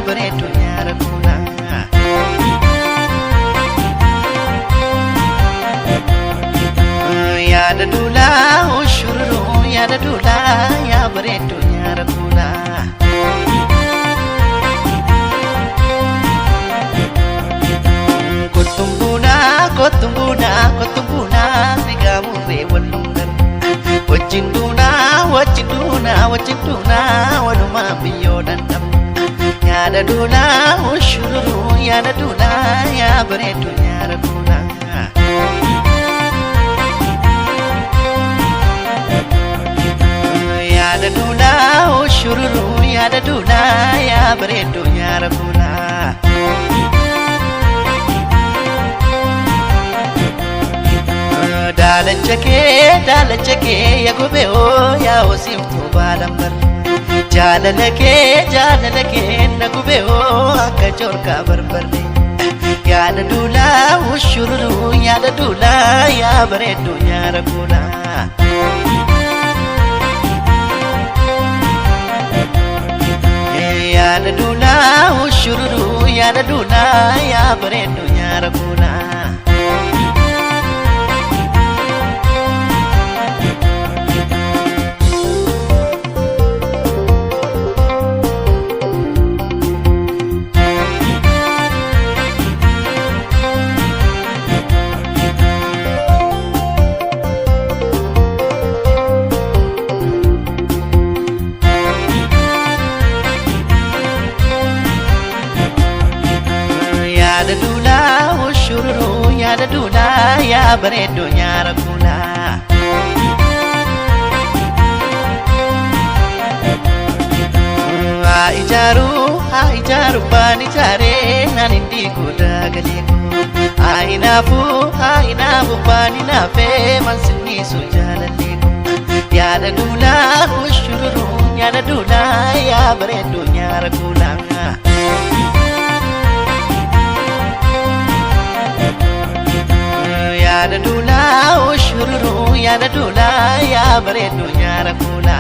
bareedu nyaara kuna. Yaada dula ushururu yaada dula ya bareedu nyaara kuna. Kotumbuna sigamu re walungan. Wajinduna waluma biyo dandam. Yaada dula ushururu yaada dula ya bareedu nyaara kuna. Yaada dula ushururu yaada dula ya bareedu nyaara kuna. Daalachake ya gubeo ya osimtu balambar. Jaalalake na gubeo akka jorka barbarde. Yaada dula ushururu yaada dula ya bareedu nyaara kuna. Yaada dula ushururu yaada dula ya bareedu nyaara kuna. Yaada dula ushururu yaada dula ya bareedu nyaara kuna. Ijaaru bani jaare nan indi goda galeeko. Inaafu bani naafe mansinni sujaalaleeko. Yaada dula ushururu yaada dula ya bareedu nyaara kuna. Yaada dula ushururu yaada dula ya bareedu nyaara kuna.